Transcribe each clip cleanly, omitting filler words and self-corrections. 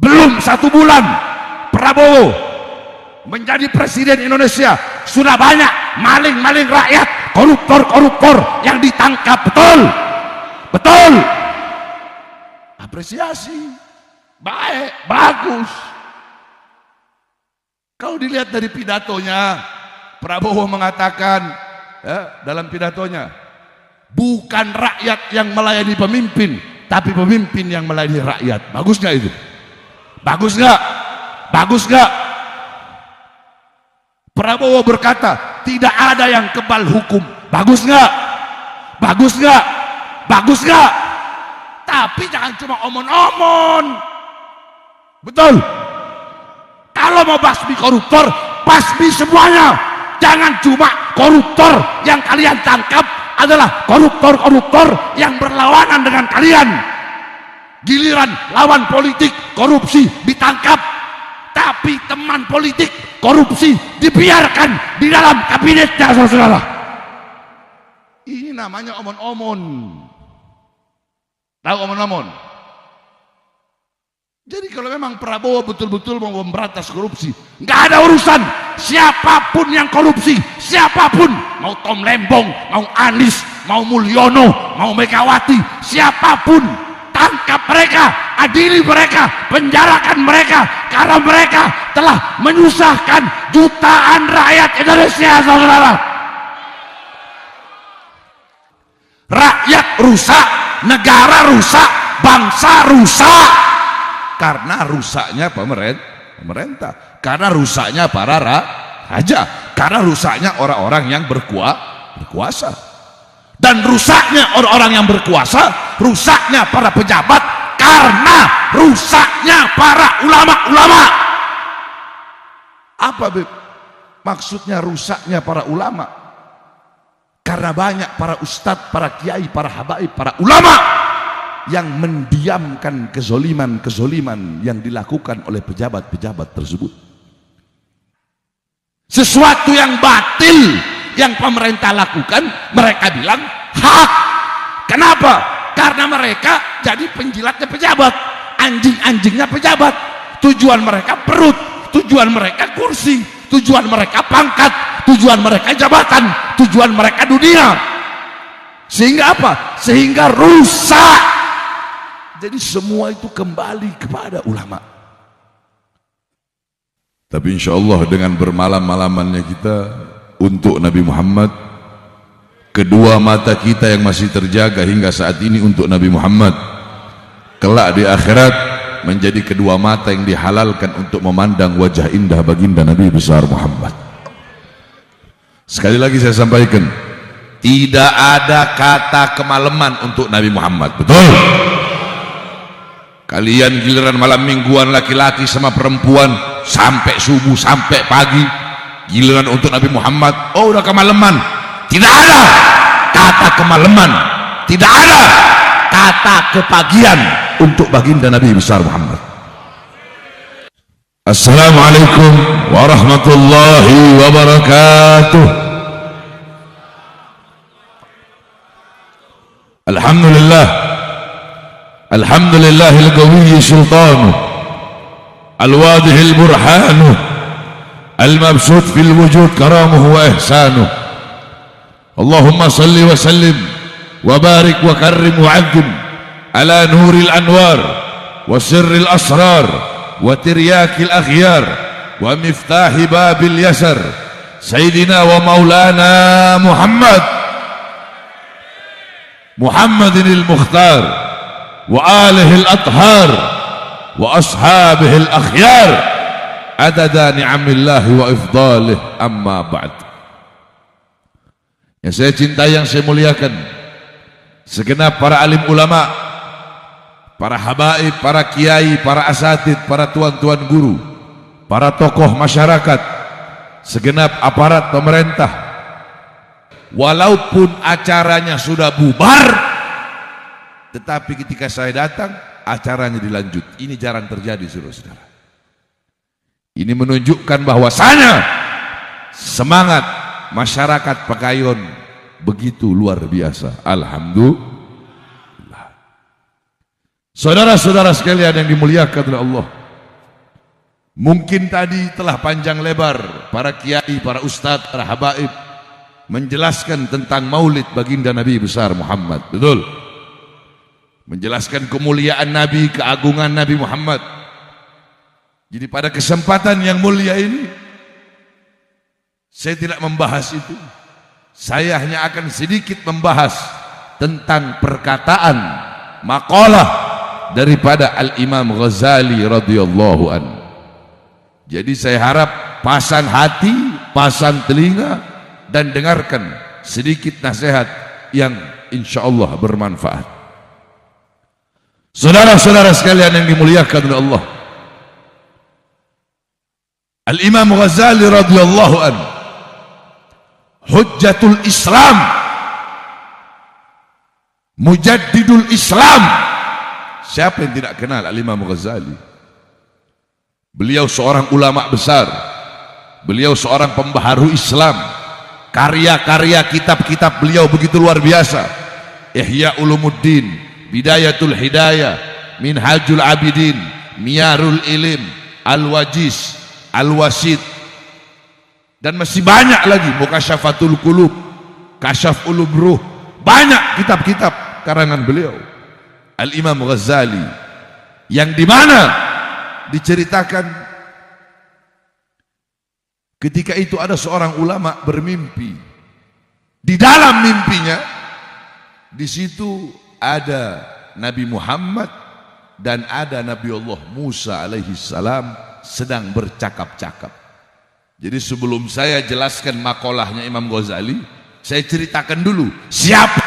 Belum 1 bulan Prabowo menjadi presiden Indonesia, sudah banyak maling-maling rakyat, koruptor-koruptor yang ditangkap. Betul, betul. Apresiasi, baik, bagus. Kalau dilihat dari pidatonya, Prabowo mengatakan dalam pidatonya, bukan rakyat yang melayani pemimpin, tapi pemimpin yang melayani rakyat. Bagus nggak itu? Bagus nggak? Bagus nggak? Prabowo berkata, tidak ada yang kebal hukum. Bagus nggak? Bagus nggak? Bagus nggak? Tapi jangan cuma omon-omon. Betul. Kalau mau basmi koruptor, basmi semuanya. Jangan cuma koruptor yang kalian tangkap adalah koruptor-koruptor yang berlawanan dengan kalian. Giliran lawan politik korupsi ditangkap, tapi teman politik korupsi dibiarkan di dalam kabinetnya, saudara. Ini namanya omon-omon. Tahu omon-omon? Jadi kalau memang Prabowo betul-betul mau memberantas korupsi, nggak ada urusan siapapun yang korupsi, siapapun, mau Tom Lembong, mau Anies, mau Mulyono, mau Megawati, siapapun, tangkap mereka, adili mereka, penjarakan mereka, karena mereka telah menyusahkan jutaan rakyat Indonesia, saudara. Rakyat rusak, negara rusak, bangsa rusak. Karena rusaknya pemerintah, karena rusaknya para raja, karena rusaknya orang-orang yang berkuasa, dan rusaknya orang-orang yang berkuasa, rusaknya para pejabat, karena rusaknya para ulama-ulama. Apa maksudnya rusaknya para ulama? Karena banyak para ustadz, para kiai, para habaib, para ulama yang mendiamkan kezoliman yang dilakukan oleh pejabat-pejabat tersebut. Sesuatu yang batil yang pemerintah lakukan, mereka bilang hak. Kenapa? Karena mereka jadi penjilatnya pejabat, anjing-anjingnya pejabat. Tujuan mereka perut, tujuan mereka kursi, tujuan mereka pangkat, tujuan mereka jabatan, tujuan mereka dunia. Sehingga apa? Sehingga rusak. Jadi semua itu kembali kepada ulama. Tapi insya Allah dengan bermalam-malamannya kita untuk Nabi Muhammad, kedua mata kita yang masih terjaga hingga saat ini untuk Nabi Muhammad, kelak di akhirat menjadi kedua mata yang dihalalkan untuk memandang wajah indah baginda Nabi besar Muhammad. Sekali lagi saya sampaikan, tidak ada kata kemalaman untuk Nabi Muhammad. Betul? Kalian giliran malam mingguan laki-laki sama perempuan sampai subuh sampai pagi, giliran untuk Nabi Muhammad, oh udah kemalaman. Tidak ada kata kemalaman, tidak ada kata kepagian untuk baginda Nabi besar Muhammad. Assalamualaikum warahmatullahi wabarakatuh. Alhamdulillah, alhamdulillahil qawiyyi sultanu, al-wadihil burhanu, al-mabsut fil wujud karamuhu wa ihsanuh. Allahumma salli wa sallim wa barik wa karrim wa azim ala nuril anwar wa sirril asrar wa tiryakil akhyar wa miftahi babil yasar sayyidina wa maulana Muhammadinil Mukhtar wa alihil athhar wa ashabihil akhyar adada ni'amillahi wa ifdalih, amma ba'd. Yang saya cintai, yang saya muliakan, segenap para alim ulama, para habaib, para kiai, para asatid, para tuan-tuan guru, para tokoh masyarakat, segenap aparat pemerintah. Walaupun acaranya sudah bubar, tetapi ketika saya datang acaranya dilanjut. Ini jarang terjadi, saudara-saudara. Ini menunjukkan bahwasanya semangat masyarakat Pekayon begitu luar biasa. Alhamdulillah. Saudara-saudara sekalian yang dimuliakan oleh Allah, Mungkin tadi telah panjang lebar para kiai, para ustadz, para habaib menjelaskan tentang maulid baginda Nabi besar Muhammad. Betul? Menjelaskan kemuliaan Nabi, keagungan Nabi Muhammad. Jadi pada kesempatan yang mulia ini saya tidak membahas itu. Saya hanya akan sedikit membahas tentang perkataan maqalah daripada Al-Imam Ghazali radhiyallahu anhu. Jadi saya harap pasang hati, pasang telinga dan dengarkan sedikit nasihat yang insya Allah bermanfaat. Saudara-saudara sekalian yang dimuliakan oleh Allah, Al-Imam Ghazali radhiyallahu anhu, Hujjatul Islam, Mujaddidul Islam. Siapa yang tidak kenal Al-Imam Ghazali? Beliau seorang ulama besar, beliau seorang pembaharu Islam. Karya-karya kitab-kitab beliau begitu luar biasa. Ihya Ulumuddin, Bidayatul Hidayah, Minhajul Abidin, Miyarul Ilim, Al-Wajiz, Al-Wasid, dan masih banyak lagi. Mukasyafatul Qulub, Kasyaf Ulub Ruh. Banyak kitab-kitab karangan beliau Al-Imam Ghazali, yang dimana diceritakan ketika itu ada seorang ulama bermimpi. Di dalam mimpinya di situ ada Nabi Muhammad dan ada Nabi Allah Musa alaihi salam sedang bercakap-cakap. Jadi sebelum saya jelaskan makolahnya Imam Ghazali, saya ceritakan dulu siapa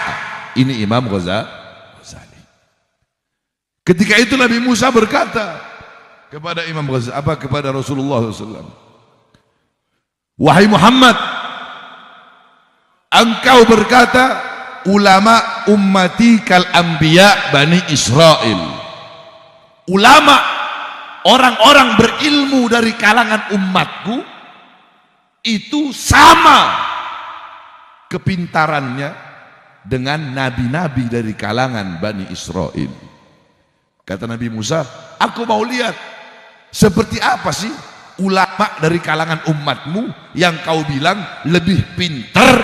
ini Imam Ghazali. Ketika itu Nabi Musa berkata kepada Imam Ghazali, kepada Rasulullah SAW, wahai Muhammad, engkau berkata ulama ummati kal anbiya bani Israel. Ulama, orang-orang berilmu dari kalangan umatku itu sama kepintarannya dengan nabi-nabi dari kalangan Bani Israel. Kata Nabi Musa, aku mau lihat seperti apa sih ulama dari kalangan umatmu yang kau bilang lebih pintar,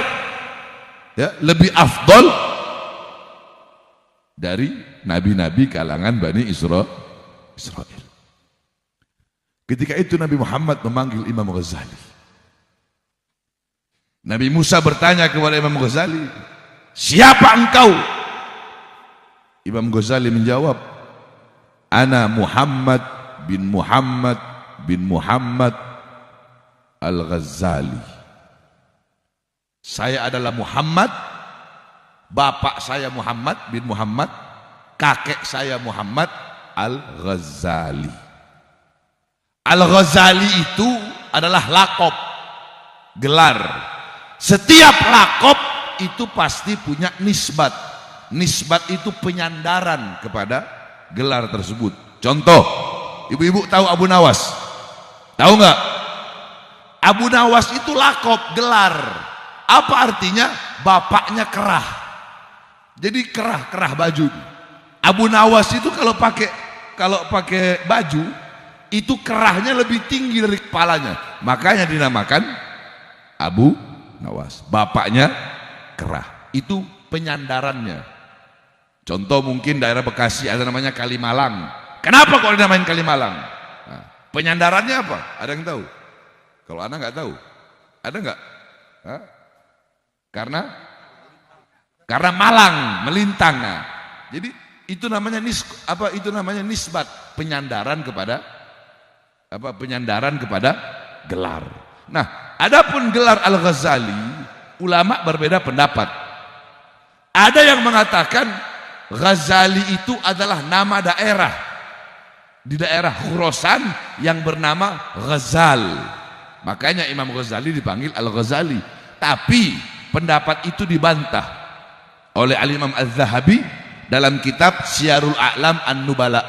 ya, lebih afdol dari nabi-nabi kalangan Bani Israel. Ketika itu Nabi Muhammad memanggil Imam Ghazali. Nabi Musa bertanya kepada Imam Ghazali, siapa engkau? Imam Ghazali menjawab, ana Muhammad bin Muhammad bin Muhammad Al-Ghazali. Saya adalah Muhammad, bapak saya Muhammad bin Muhammad, kakek saya Muhammad Al-Ghazali. Al-Ghazali itu adalah lakop, gelar. Setiap lakop itu pasti punya nisbat. Nisbat itu penyandaran kepada gelar tersebut. Contoh, ibu-ibu tahu Abu Nawas? Tahu nggak? Abu Nawas itu lakop, gelar. Apa artinya? Bapaknya kerah. Jadi kerah baju. Abu Nawas itu kalau pakai baju itu kerahnya lebih tinggi dari kepalanya. Makanya dinamakan Abu Nawas. Bapaknya kerah. Itu penyandarannya. Contoh mungkin daerah Bekasi ada namanya Kalimalang. Kenapa kok dinamain Kalimalang? Nah, penyandarannya apa? Ada yang tahu? Kalau anak nggak tahu, ada nggak? Hah? Karena malang, melintang. Nah, jadi itu namanya nisbat, penyandaran kepada gelar. Nah, adapun gelar Al-Ghazali, ulama berbeda pendapat. Ada yang mengatakan Ghazali itu adalah nama daerah di daerah Khurasan yang bernama Ghazal. Makanya Imam Ghazali dipanggil Al-Ghazali. Tapi pendapat itu dibantah oleh Al-Imam Az-Zahabi dalam kitab Syiarul A'lam An-Nubala.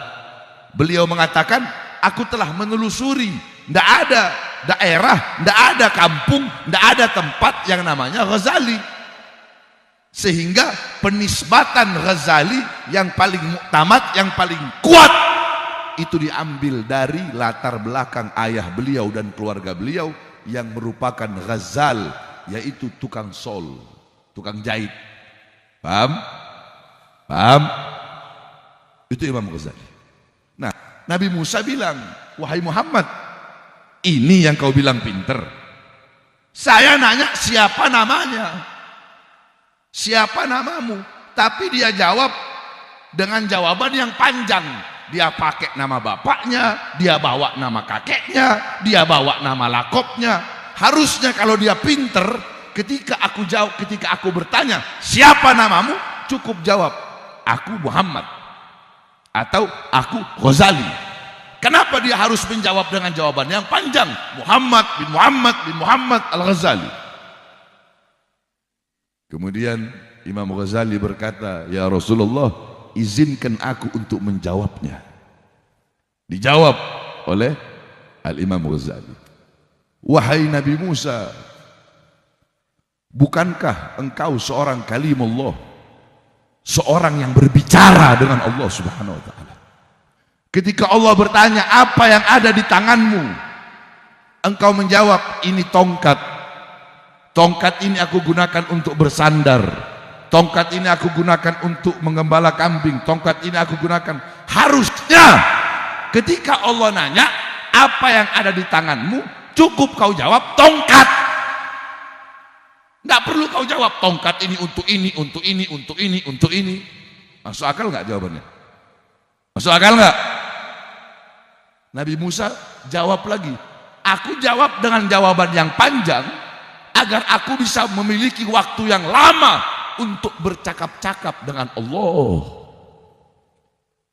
Beliau mengatakan, aku telah menelusuri, tidak ada daerah, tidak ada kampung, tidak ada tempat yang namanya Ghazali. Sehingga penisbatan Ghazali yang paling muktamad, yang paling kuat, itu diambil dari latar belakang ayah beliau dan keluarga beliau yang merupakan ghazal, yaitu tukang sol, tukang jahit. Paham? Paham? Itu Imam Ghazali. Nah, Nabi Musa bilang, wahai Muhammad, ini yang kau bilang pinter. Saya nanya siapa namanya, siapa namamu, tapi dia jawab dengan jawaban yang panjang. Dia pakai nama bapaknya, dia bawa nama kakeknya, dia bawa nama lakopnya. Harusnya kalau dia pinter, ketika aku bertanya siapa namamu, cukup jawab aku Muhammad atau aku Ghazali. Kenapa dia harus menjawab dengan jawaban yang panjang? Muhammad bin Muhammad bin Muhammad Al-Ghazali. Kemudian Imam Ghazali berkata, ya Rasulullah, izinkan aku untuk menjawabnya. Dijawab oleh Al-Imam Ghazali, wahai Nabi Musa, bukankah engkau seorang kalimullah, seorang yang berbicara dengan Allah Subhanahu wa ta'ala? Ketika Allah bertanya apa yang ada di tanganmu, engkau menjawab, ini tongkat. Tongkat ini aku gunakan untuk bersandar. Tongkat ini aku gunakan untuk menggembala kambing. Tongkat ini aku gunakan. Harusnya ketika Allah nanya apa yang ada di tanganmu, cukup kau jawab tongkat. Nggak perlu kau jawab tongkat ini untuk ini, untuk ini, untuk ini, untuk ini. Masuk akal nggak jawabannya? Masuk akal nggak? Nabi Musa jawab lagi, aku jawab dengan jawaban yang panjang agar aku bisa memiliki waktu yang lama untuk bercakap-cakap dengan Allah.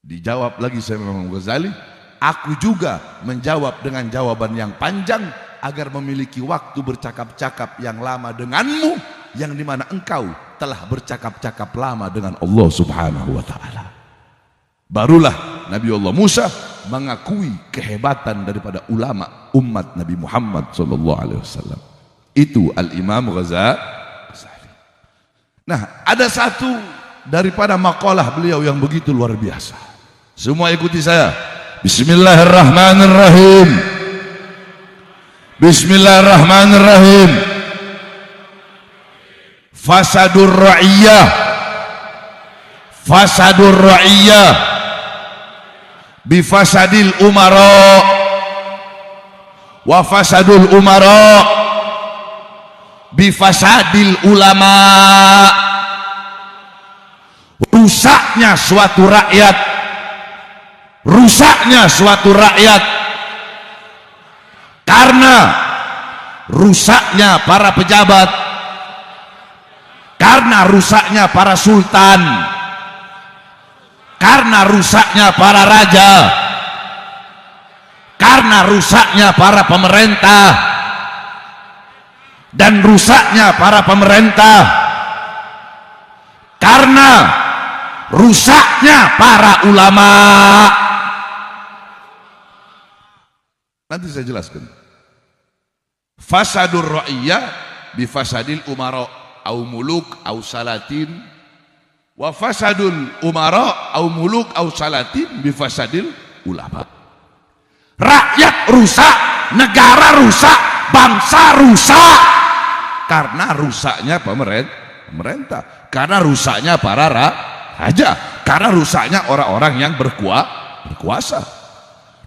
Dijawab lagi sama Imam Ghazali, aku juga menjawab dengan jawaban yang panjang agar memiliki waktu bercakap-cakap yang lama denganmu, yang dimana engkau telah bercakap-cakap lama dengan Allah Subhanahu wa ta'ala. Barulah Nabi Allah Musa mengakui kehebatan daripada ulama umat Nabi Muhammad SAW. Itu Al-Imam Ghazali. Nah, ada satu daripada makalah beliau yang begitu luar biasa. Semua ikuti saya. Bismillahirrahmanirrahim. Bismillahirrahmanirrahim. Fasadur ra'iyah, fasadur ra'iyah bifasadil umara, wa fasadul umara bifasadil ulama. Rusaknya suatu rakyat, rusaknya suatu rakyat karena rusaknya para pejabat, karena rusaknya para sultan, karena rusaknya para raja, karena rusaknya para pemerintah, dan rusaknya para pemerintah karena rusaknya para ulama. Nanti saya jelaskan. Fasadur ra'iyah bifasadil umara au muluk au salatin, wa fasadul umara au muluk au salatin bifasadil ulama. Rakyat rusak, negara rusak, bangsa rusak karena rusaknya pemerintah, karena rusaknya para raja, karena rusaknya orang-orang yang berkuasa,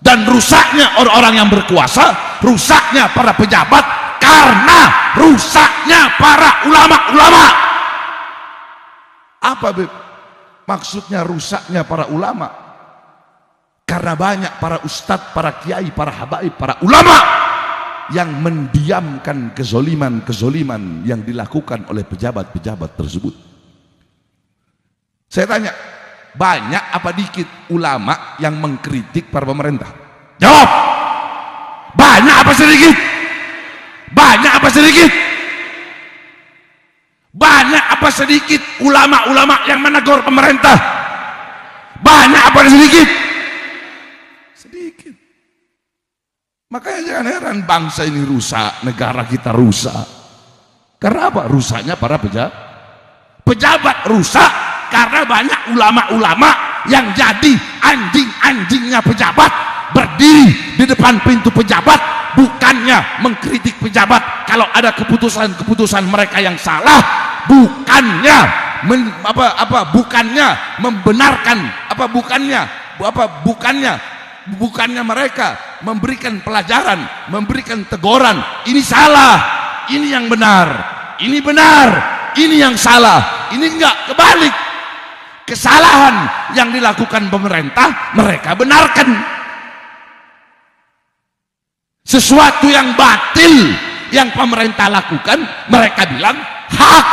dan rusaknya orang-orang yang berkuasa, rusaknya para pejabat, karena rusaknya para ulama-ulama. Apa maksudnya rusaknya para ulama? Karena banyak para ustadz, para kiai, para habaib, para ulama yang mendiamkan kezoliman-kezoliman yang dilakukan oleh pejabat-pejabat tersebut. Saya tanya, banyak apa dikit ulama yang mengkritik para pemerintah? Jawab. Banyak apa sedikit? Banyak apa sedikit? Banyak apa sedikit ulama-ulama yang menegur pemerintah? Banyak apa sedikit? Sedikit. Makanya jangan heran bangsa ini rusak, negara kita rusak. Karena apa? Rusaknya para pejabat rusak karena banyak ulama-ulama yang jadi anjing-anjingnya pejabat berdiri di depan pintu pejabat, bukannya mengkritik pejabat kalau ada keputusan-keputusan mereka yang salah, bukannya bukannya membenarkan bukannya mereka memberikan pelajaran, memberikan teguran, ini salah, ini yang benar, ini benar, ini yang salah, ini enggak, kebalik. Kesalahan yang dilakukan pemerintah mereka benarkan, sesuatu yang batil yang pemerintah lakukan mereka bilang hak.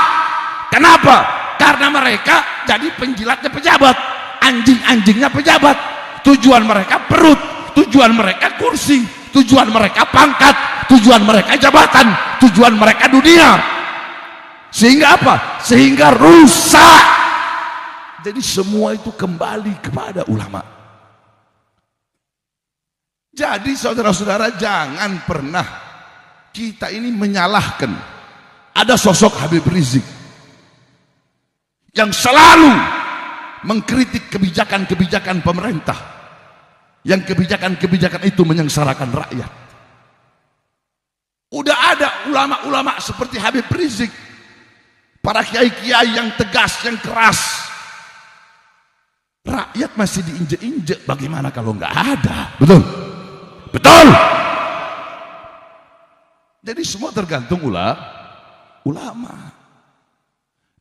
Kenapa? Karena mereka jadi penjilatnya pejabat, anjing-anjingnya pejabat. Tujuan mereka perut, tujuan mereka kursi, tujuan mereka pangkat, tujuan mereka jabatan, tujuan mereka dunia. Sehingga apa? Sehingga rusak. Jadi semua itu kembali kepada ulama. Jadi saudara-saudara, jangan pernah kita ini menyalahkan. Ada sosok Habib Rizik yang selalu mengkritik kebijakan-kebijakan pemerintah, yang kebijakan-kebijakan itu menyengsarakan rakyat. Udah ada ulama-ulama seperti Habib Rizik, para kiai-kiai yang tegas, yang keras. Rakyat masih diinjek-injek, bagaimana kalau nggak ada? Betul? Betul? Jadi semua tergantung ulama.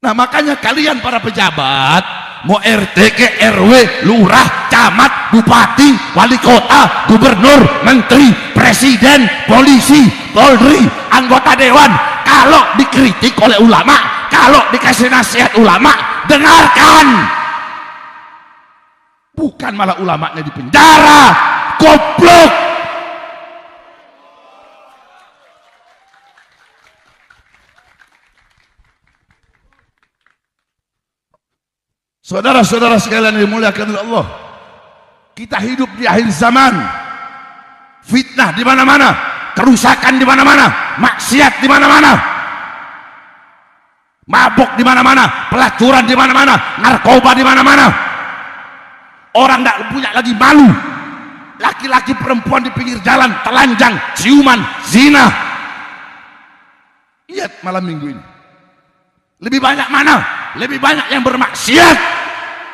Nah makanya kalian para pejabat, mau RT ke RW, lurah, camat, bupati, wali kota, gubernur, menteri, presiden, polisi, polri, anggota dewan, kalau dikritik oleh ulama, kalau dikasih nasihat ulama, dengarkan. Bukan malah ulamanya di penjara, goblok. Saudara-saudara sekalian yang dimuliakan oleh Allah, kita hidup di akhir zaman. Fitnah di mana-mana, kerusakan di mana-mana, maksiat di mana-mana, mabuk di mana-mana, pelacuran di mana-mana, narkoba di mana-mana. Orang tidak punya lagi malu. Laki-laki perempuan di pinggir jalan, telanjang, ciuman, zina. Lihat malam minggu ini. Lebih banyak mana? Lebih banyak yang bermaksiat,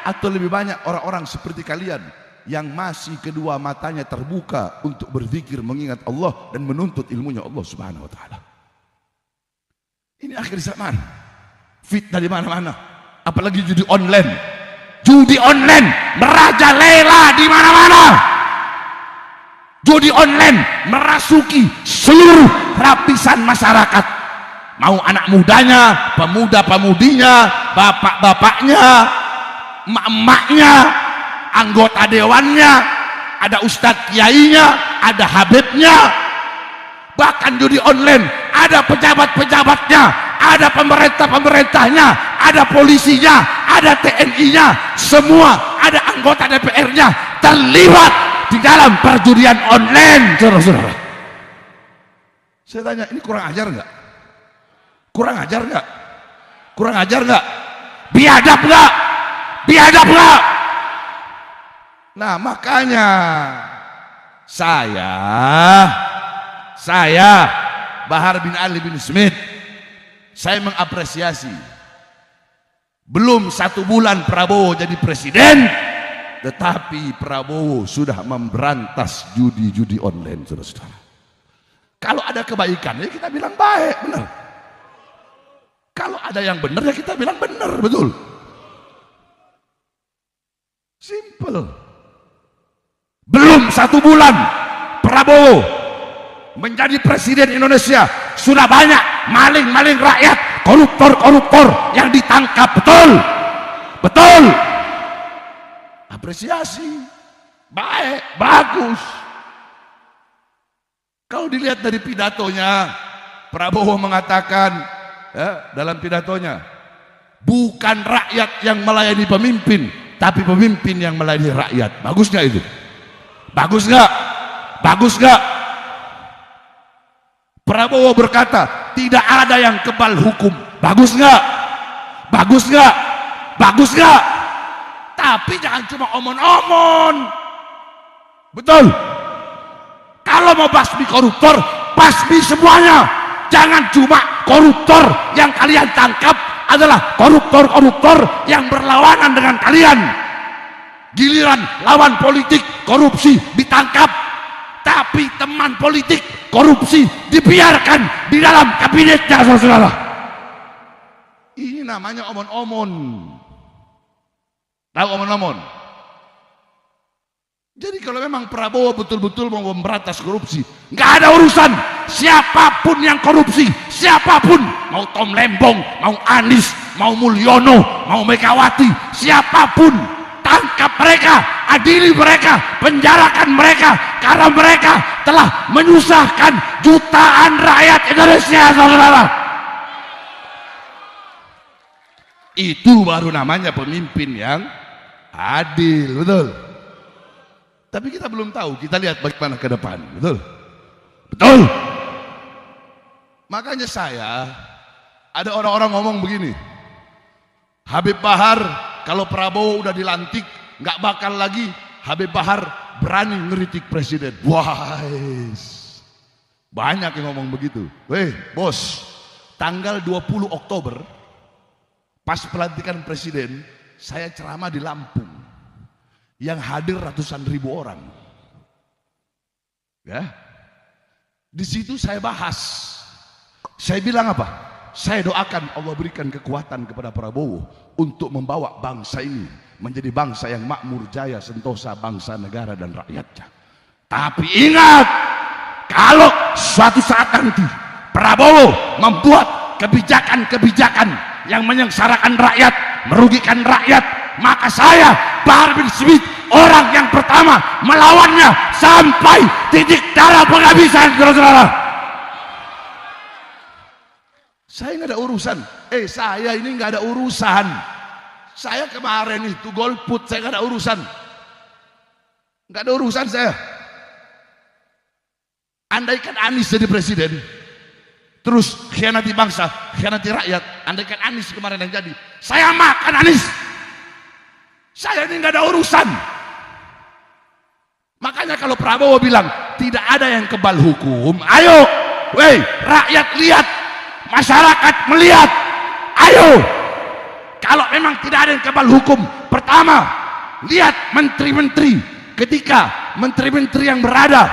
atau lebih banyak orang-orang seperti kalian yang masih kedua matanya terbuka untuk berzikir, mengingat Allah dan menuntut ilmunya Allah Subhanahu wa taala. Ini akhir zaman. Fitnah di mana-mana. Apalagi judi online. Judi online merajalela di mana-mana. Judi online merasuki seluruh lapisan masyarakat. Mau anak mudanya, pemuda-pemudinya, bapak-bapaknya, emak-emaknya, anggota dewannya, ada ustadz kiainya, ada habibnya. Bahkan judi online ada pejabat-pejabatnya, ada pemerintah-pemerintahnya, ada polisinya, ada TNI-nya, semua ada anggota DPR-nya terlibat di dalam perjudian online, saudara-saudara. Saya tanya, ini kurang ajar nggak? Kurang ajar nggak? Kurang ajar nggak? Biadab nggak? Biadab nggak? Nah makanya saya Bahar bin Ali bin Smith, saya mengapresiasi. Belum 1 bulan Prabowo jadi presiden, tetapi Prabowo sudah memberantas judi-judi online, saudara-saudara. Kalau ada kebaikan ya kita bilang baik, benar. Kalau ada yang benar ya kita bilang benar, betul. Simple. Belum 1 bulan Prabowo menjadi presiden Indonesia, sudah banyak maling-maling rakyat, koruptor-koruptor yang ditangkap. Betul, betul. Apresiasi, baik, bagus. Kalau dilihat dari pidatonya, Prabowo mengatakan dalam pidatonya, bukan rakyat yang melayani pemimpin, tapi pemimpin yang melayani rakyat. Bagus nggak itu? Bagus nggak? Bagus nggak? Prabowo berkata, tidak ada yang kebal hukum. Bagus nggak? Bagus nggak? Bagus nggak? Tapi jangan cuma omon-omon. Betul. Kalau mau basmi koruptor, basmi semuanya. Jangan cuma koruptor yang kalian tangkap adalah koruptor-koruptor yang berlawanan dengan kalian. Giliran lawan politik korupsi ditangkap, tapi teman politik korupsi dibiarkan di dalam kabinetnya, saudara. Ini namanya omon-omon. Tahu omon-omon? Jadi kalau memang Prabowo betul-betul mau memberantas korupsi, nggak ada urusan siapapun yang korupsi, siapapun, mau Tom Lembong, mau Anies, mau Mulyono, mau Megawati, siapapun, tangkap mereka, adili mereka, penjarakan mereka, karena mereka telah menyusahkan jutaan rakyat Indonesia, saudara. Itu baru namanya pemimpin yang adil, betul. Tapi kita belum tahu, kita lihat bagaimana ke depan, betul? Betul. Makanya ada orang-orang ngomong begini, Habib Bahar kalau Prabowo udah dilantik, nggak bakal lagi Habib Bahar berani ngeritik presiden. Wah, banyak yang ngomong begitu. Weh, bos, tanggal 20 Oktober, pas pelantikan presiden, saya ceramah di Lampung. Yang hadir ratusan ribu orang. Ya. Di situ saya bahas. Saya bilang apa? Saya doakan Allah berikan kekuatan kepada Prabowo untuk membawa bangsa ini menjadi bangsa yang makmur, jaya, sentosa, bangsa, negara, dan rakyatnya. Tapi ingat, kalau suatu saat nanti Prabowo membuat kebijakan-kebijakan yang menyengsarakan rakyat, merugikan rakyat, maka saya, Bahar bin Smith, orang yang pertama melawannya sampai titik darah penghabisan, saudara. Saya nggak ada urusan. Saya ini nggak ada urusan. Saya kemarin itu golput, saya nggak ada urusan. Nggak ada urusan saya. Andaikan Anies jadi presiden, terus khianati bangsa, khianati rakyat, andaikan Anies kemarin yang jadi, saya makan Anies. Saya ini nggak ada urusan. Makanya kalau Prabowo bilang tidak ada yang kebal hukum, ayo, weh, rakyat lihat, masyarakat melihat, ayo. Kalau memang tidak ada yang kebal hukum, pertama, lihat menteri-menteri. Ketika menteri-menteri yang berada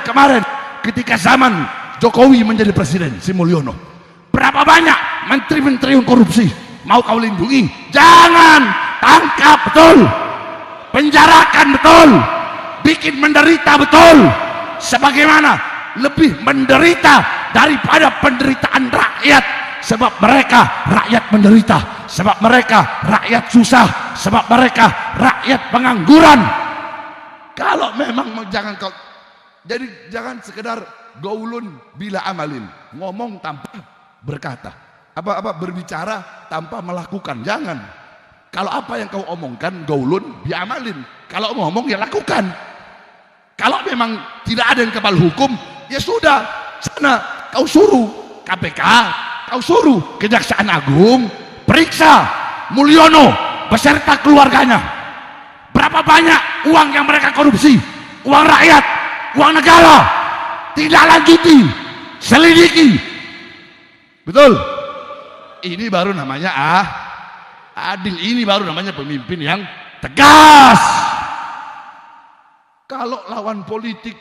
kemarin, ketika zaman Jokowi menjadi presiden, si Mulyono, berapa banyak menteri-menteri yang korupsi? Mau kau lindungi? Jangan, tangkap betul, penjarakan betul, bikin menderita betul, sebagaimana lebih menderita daripada penderitaan rakyat, sebab mereka rakyat menderita, sebab mereka rakyat susah, sebab mereka rakyat pengangguran. Kalau memang jangan sekedar gaulun bila amalin, ngomong tanpa berkata, berbicara tanpa melakukan. Jangan. Kalau apa yang kau omongkan gaulun biamalin, kalau ngomong ya lakukan. Kalau memang tidak ada yang kebal hukum, ya sudah, sana kau suruh KPK, kau suruh Kejaksaan Agung periksa Mulyono beserta keluarganya. Berapa banyak uang yang mereka korupsi, uang rakyat, uang negara. Tidak lanjuti, selidiki. Betul. Ini baru namanya adil. Ini baru namanya pemimpin yang tegas. Kalau lawan politik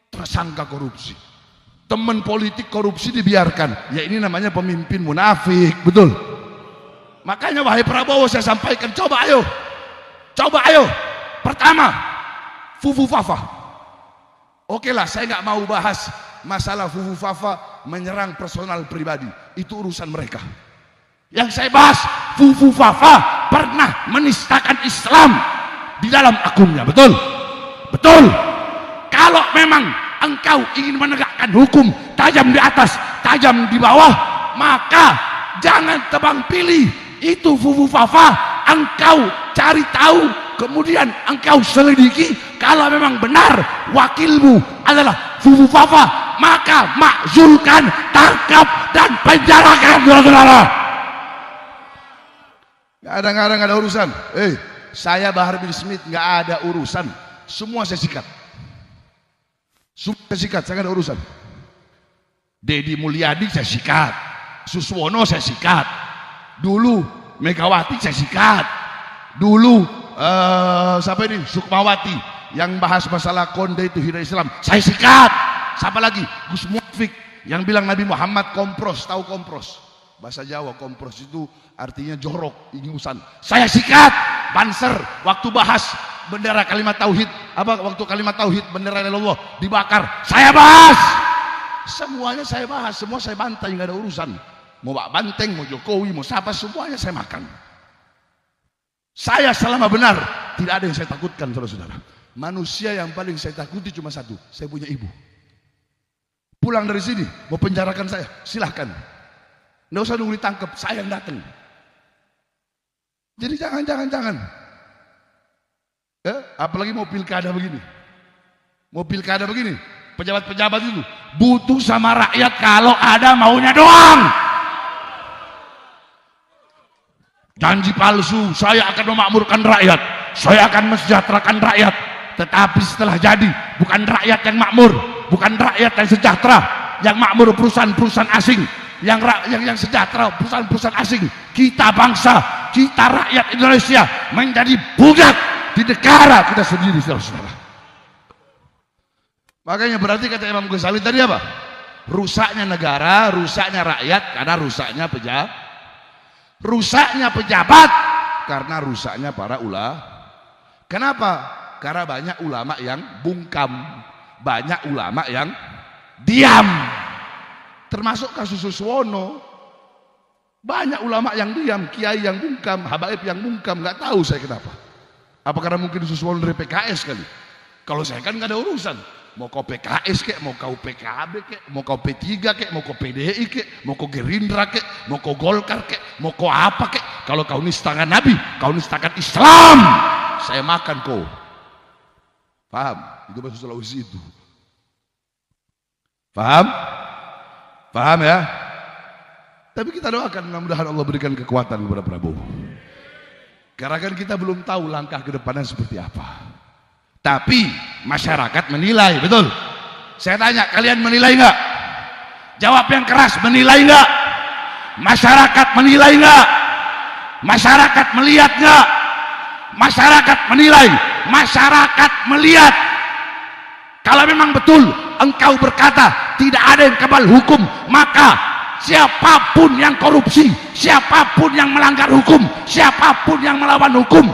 tersangka korupsi, teman politik korupsi dibiarkan, ya ini namanya pemimpin munafik. Betul. Makanya wahai Prabowo, saya sampaikan, coba ayo. Pertama, Fufu Fafa. Oke lah, saya nggak mau bahas masalah Fufu Fafa menyerang personal pribadi, itu urusan mereka. Yang saya bahas, Fufu Fafa pernah menistakan Islam di dalam akunnya. Betul. Kalau memang engkau ingin menegakkan hukum tajam di atas, tajam di bawah, maka jangan tebang pilih. Itu Fufu Fafa, engkau cari tahu, kemudian engkau selidiki. Kalau memang benar wakilmu adalah Fufu Fafa, maka makzulkan, tangkap, dan penjarakan, saudara. Kadang-kadang ada urusan. Saya Bahar bin Smith nggak ada urusan. Semua saya sikat. Semua saya sikat, saya nggak ada urusan. Deddy Mulyadi saya sikat. Suswono saya sikat. Dulu Megawati saya sikat. Dulu siapa ini? Sukmawati yang bahas masalah konde itu hina Islam, saya sikat. Siapa lagi? Gus Muafik yang bilang Nabi Muhammad kompros, tahu kompros? Bahasa Jawa kompros itu artinya jorok, ingusan. Saya sikat. Banser waktu bahas bendera kalimat tauhid, waktu kalimat tauhid bendera Allah dibakar, saya bahas. Semuanya saya bahas, semua saya bantai, nggak ada urusan. Mau Pak Banteng, mau Jokowi, mau siapa, semuanya saya makan. Saya selama benar, tidak ada yang saya takutkan, saudara-saudara. Manusia yang paling saya takuti cuma satu, saya punya ibu. Pulang dari sini, mau penjarakan saya, silahkan. Nggak usah nunggu ditangkap, saya yang datang. Jadi jangan. Apalagi mau pilkada begini. Mau pilkada begini, pejabat-pejabat itu butuh sama rakyat kalau ada maunya doang. Janji palsu, saya akan memakmurkan rakyat, saya akan mensejahterakan rakyat. Tetapi setelah jadi, bukan rakyat yang makmur, bukan rakyat yang sejahtera. Yang makmur perusahaan-perusahaan asing, yang sejahtera perusahaan-perusahaan asing. Kita bangsa, kita rakyat Indonesia menjadi budak di negara kita sendiri, saudara-saudara. Makanya berarti kata Imam Ghazali tadi apa? Rusaknya negara, rusaknya rakyat karena rusaknya pejabat karena rusaknya para ulama. Kenapa? Karena banyak ulama yang bungkam, banyak ulama yang diam. Termasuk kasus Suswono. Banyak ulama yang diam, kiai yang bungkam, habaib yang bungkam, nggak tahu saya kenapa. Apa karena mungkin Suswono dari PKS kali? Kalau saya kan nggak ada urusan. Mau kau PKS kek, mau kau PKB kek, mau kau P3 kek, mau kau PDI kek, mau kau Gerindra kek, mau kau Golkar kek, mau kau apa kek. Kalau kau nistakan Nabi, kau nistakan Islam, saya makan kau. Paham? Itu bahasa Sulawesi itu. Paham? Paham ya? Tapi kita doakan mudah-mudahan Allah berikan kekuatan kepada Prabowo. Karena kan kita belum tahu langkah ke depannya seperti apa. Tapi masyarakat menilai, betul? Saya tanya, kalian menilai nggak? Jawab yang keras, menilai nggak? Masyarakat menilai nggak? Masyarakat melihat nggak? Masyarakat menilai, masyarakat melihat. Kalau memang betul engkau berkata tidak ada yang kebal hukum, maka siapapun yang korupsi, siapapun yang melanggar hukum, siapapun yang melawan hukum,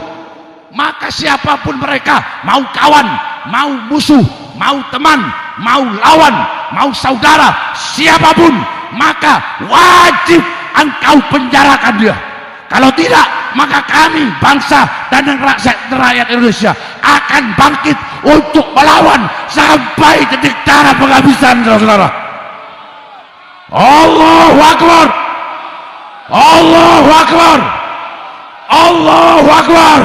maka siapapun mereka, mau kawan, mau musuh, mau teman, mau lawan, mau saudara, siapapun, maka wajib engkau penjarakan dia. Kalau tidak, maka kami bangsa dan rakyat Indonesia akan bangkit untuk melawan sampai titik darah penghabisan, saudara-saudara. Allahu Akbar, Allahu Akbar, Allahu Akbar.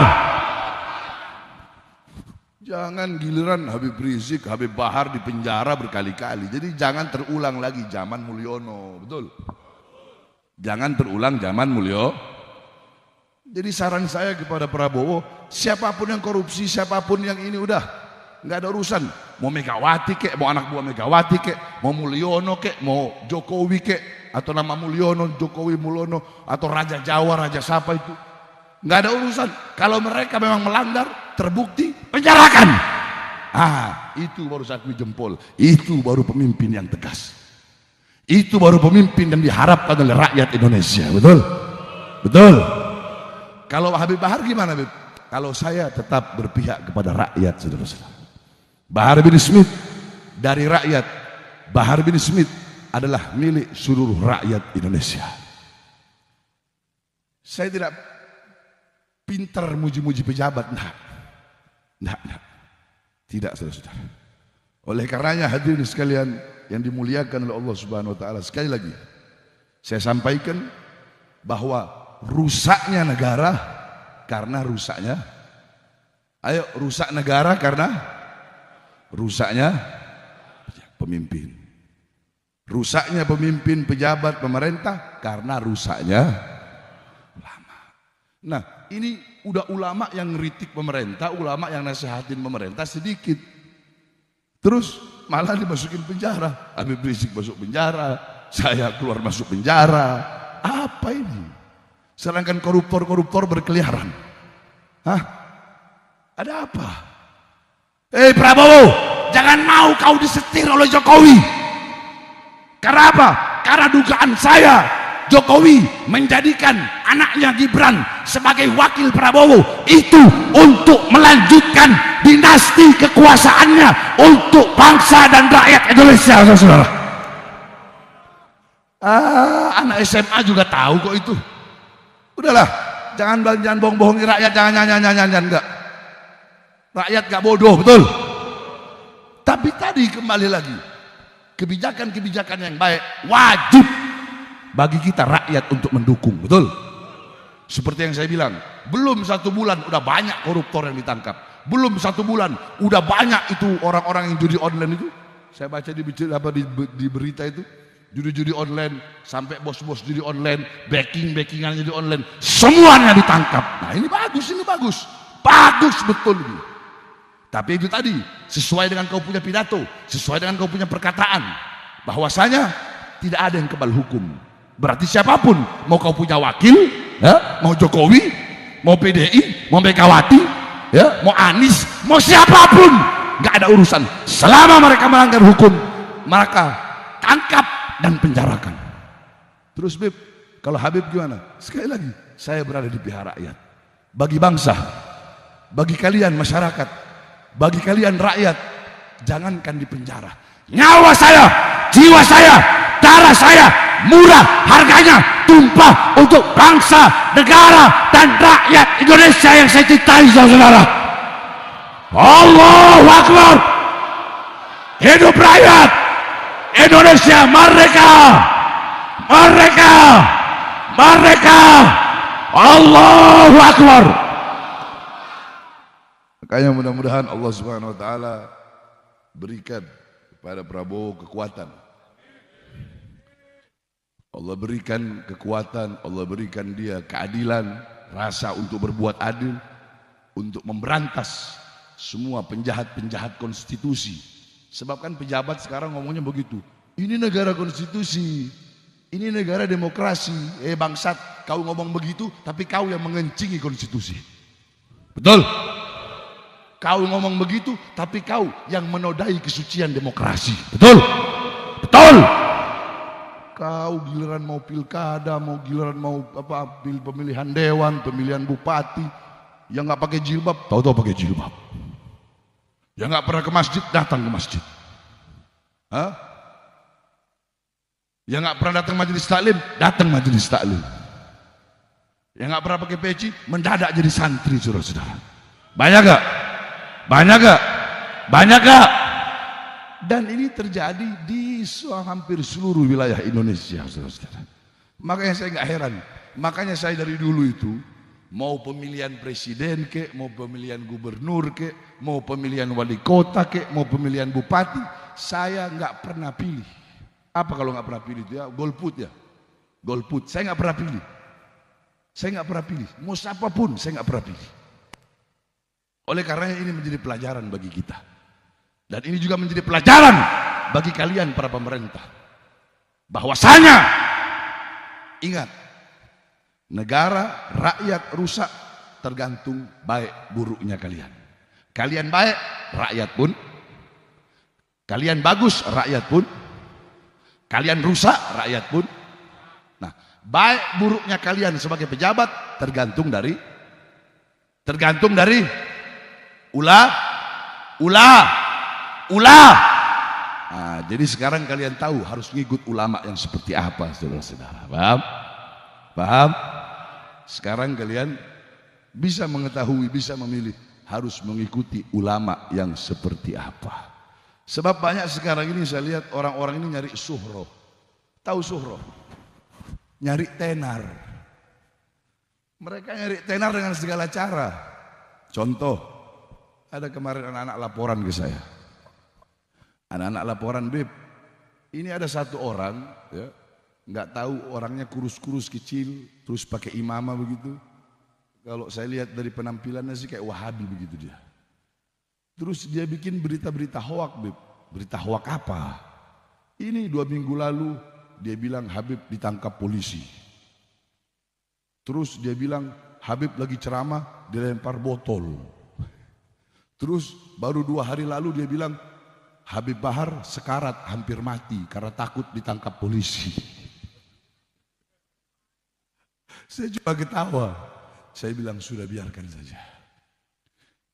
Jangan giliran Habib Rizik, Habib Bahar di penjara berkali-kali. Jadi jangan terulang lagi zaman Mulyono, betul? Jangan terulang zaman Mulyono. Jadi saran saya kepada Prabowo, siapapun yang korupsi, siapapun yang ini udah nggak ada urusan. Mau Megawati kek, mau anak buah Megawati kek, mau Mulyono kek, mau Jokowi kek, atau nama Mulyono, Jokowi Mulyono, atau Raja Jawa, Raja siapa itu, nggak ada urusan. Kalau mereka memang melanggar, terbukti, penjarakan. Itu baru saatnya jempol. Itu baru pemimpin yang tegas. Itu baru pemimpin yang diharapkan oleh rakyat Indonesia, betul? Betul. Kalau Habib Bahar gimana, Habib? Kalau saya tetap berpihak kepada rakyat, saudara-saudara. Bahar bin Smith dari rakyat. Bahar bin Smith adalah milik seluruh rakyat Indonesia. Saya tidak pintar muji-muji pejabat, nah. Tidak, saudara-saudara. Oleh karenanya hadirin sekalian yang dimuliakan oleh Allah Subhanahu wa taala, sekali lagi saya sampaikan bahwa rusaknya negara karena rusaknya, rusak negara karena rusaknya pemimpin. Rusaknya pemimpin, pejabat, pemerintah karena rusaknya ulama. Nah, ini udah ulama yang ngeritik pemerintah, ulama yang nasihatin pemerintah sedikit. Terus malah dimasukin penjara. Habib Rizik masuk penjara, saya keluar masuk penjara. Apa ini? Sedangkan koruptor-koruptor berkeliaran. Hah? Ada apa? Prabowo, jangan mau kau disetir oleh Jokowi. Karena apa? Karena dugaan saya, Jokowi menjadikan anaknya Gibran sebagai wakil Prabowo itu untuk melanjutkan dinasti kekuasaannya untuk bangsa dan rakyat Indonesia, saudara. Anak SMA juga tahu kok itu. Udahlah, jangan bohong-bohongi rakyat, jangan enggak. Rakyat gak bodoh, betul. Tapi tadi kembali lagi, kebijakan-kebijakan yang baik wajib bagi kita rakyat untuk mendukung, betul. Seperti yang saya bilang, belum 1 bulan udah banyak koruptor yang ditangkap. Belum 1 bulan udah banyak itu orang-orang yang judi online itu. Saya baca di berita itu, judi-judi online, sampai bos-bos judi online, backing-backingan judi online, semuanya ditangkap. Nah ini bagus, bagus betul ini. Tapi itu tadi sesuai dengan kau punya pidato, sesuai dengan kau punya perkataan, bahwasanya tidak ada yang kebal hukum. Berarti siapapun, mau kau punya wakil, ya, mau Jokowi, mau PDI, mau Megawati, ya, mau Anies, mau siapapun, nggak ada urusan. Selama mereka melanggar hukum, maka tangkap dan penjarakan. Terus Bib, kalau Habib gimana? Sekali lagi, saya berada di pihak rakyat. Bagi bangsa, bagi kalian masyarakat, bagi kalian rakyat, jangankan di penjara. Nyawa saya, jiwa saya, darah saya murah harganya, tumpah untuk bangsa, negara dan rakyat Indonesia yang saya cintai, saudara. Allahu Akbar. Hidup rakyat Indonesia merdeka, merdeka, merdeka. Allahu Akbar. Makanya mudah-mudahan Allah Subhanahu wa taala berikan kepada Prabowo kekuatan. Allah berikan kekuatan, Allah berikan dia keadilan, rasa untuk berbuat adil, untuk memberantas semua penjahat-penjahat konstitusi. Sebab kan pejabat sekarang ngomongnya begitu. Ini negara konstitusi, ini negara demokrasi. Bangsat, kau ngomong begitu, tapi kau yang mengencingi konstitusi. Betul? Kau ngomong begitu, tapi kau yang menodai kesucian demokrasi. Betul? Betul? Kau giliran mau pilkada, mau giliran mau pemilihan dewan, pemilihan bupati, yang nggak pakai jilbab, tahu-tahu pakai jilbab. Yang nggak pernah ke masjid, datang ke masjid. Hah? Yang nggak pernah datang majelis taklim, datang majelis taklim. Yang nggak pernah pakai peci, mendadak jadi santri, saudara-saudara. Banyak gak? Banyak gak? Banyak gak? Dan ini terjadi di hampir seluruh wilayah Indonesia, saudara-saudara. Makanya saya nggak heran. Makanya saya dari dulu itu, mau pemilihan presiden kek, mau pemilihan gubernur kek, mau pemilihan wali kota kek, mau pemilihan bupati, saya nggak pernah pilih. Apa kalau nggak pernah pilih itu ya? Golput ya? Golput. Saya nggak pernah pilih. Saya nggak pernah pilih. Mau siapapun saya nggak pernah pilih. Oleh karenanya ini menjadi pelajaran bagi kita. Dan ini juga menjadi pelajaran bagi kalian para pemerintah. Bahwasanya, ingat, negara, rakyat rusak tergantung baik buruknya kalian. Kalian baik, rakyat pun. Kalian bagus, rakyat pun. Kalian rusak, rakyat pun. Nah, baik buruknya kalian sebagai pejabat tergantung dari ulah. Nah, jadi sekarang kalian tahu harus ngikut ulama yang seperti apa, saudara-saudara. Paham? Paham? Sekarang kalian bisa mengetahui, bisa memilih, harus mengikuti ulama yang seperti apa. Sebab banyak sekarang ini saya lihat orang-orang ini nyari suhroh. Tahu suhroh? Nyari tenar. Mereka nyari tenar dengan segala cara. Contoh, ada kemarin anak-anak laporan ke saya. Anak-anak laporan, Beb, ini ada satu orang, ya, nggak tahu orangnya kurus-kurus kecil, terus pakai imamah begitu, Kalau saya lihat dari penampilannya sih kayak Wahabi begitu dia. Terus dia bikin berita-berita hoak, Beb. Berita hoak apa? Ini 2 minggu lalu dia bilang Habib ditangkap polisi. Terus dia bilang Habib lagi ceramah dilempar botol. Terus baru 2 hari lalu dia bilang Habib Bahar sekarat hampir mati karena takut ditangkap polisi. Saya cuma ketawa. Saya bilang sudah biarkan saja.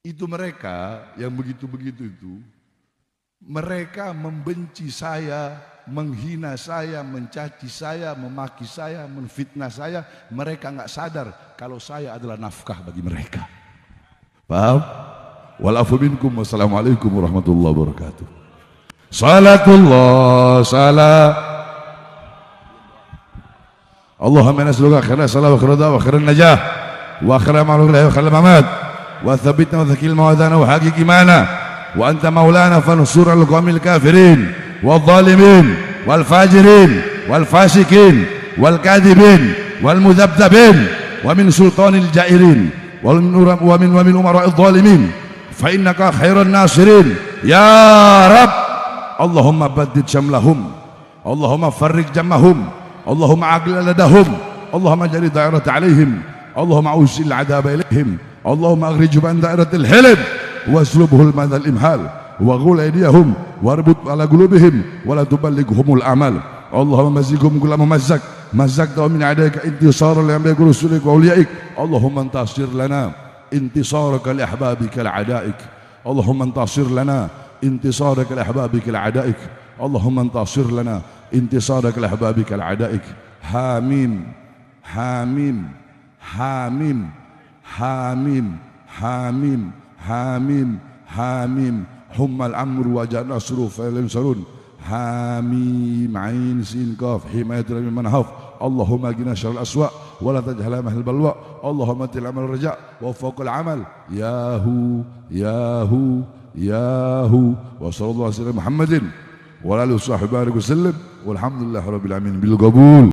Itu mereka yang begitu-begitu itu, mereka membenci saya, menghina saya, mencaci saya, memaki saya, menfitnah saya. Mereka nggak sadar kalau saya adalah nafkah bagi mereka. Paham? Walafu minkum. Wassalamualaikum warahmatullahi wabarakatuh. Salatullah salam. Allahumma nas'aluka khairan salam wa khairan wa khairan najah wa khairan ma'lul wa khairan mamat wa thabbitna wa thakil mawadana wa haqiq imana wa anta maulana fansur al-qawmil kafirin wal zalimin wal fajirin wal fasikin wal kadhibin wal mudhabdhabin wa min sultanil jairin wa min umara'il zalimin fa innaka khairan nasirin ya rab. Allahumma baddid syamlahum, Allahumma farriq jammahum, Allahumma aqlil ladahum, Allahumma jari da'irat alaihim, Allahumma usil adaba ilaihim, Allahumma aghrij ban da'iratil hilm waslubhul madal imhal wa ghul aydiyahum warbut ala qulubihim wa la tuballighumul amal. Allahumma mazzighum kulla mumazzak mazzaqta min adaika intisara li anbiya'ika rusulika wa awliyaik. Allahumma antasir lana intisaraka li ahbabika al-a'daik. Allahumma antasir lana انتصارك لأحبابك الأعدائك. اللهم انتصر لنا انتصارك لأحبابك الأعدائك. حاميم حاميم حاميم حاميم حاميم حاميم حاميم حم الأمر وجاء النصر فلا ينصرون. حاميم عين سين كاف حماية من حف. اللهم اجنا شر الأسواء ولا تجهل مهل البلواء. اللهم انت العمل الرجاء وفوق العمل. ياهو ياهو ياهو وصلى الله على سيدنا محمد وعلى اله وصحبه وسلم والحمد لله رب العالمين بالقبول.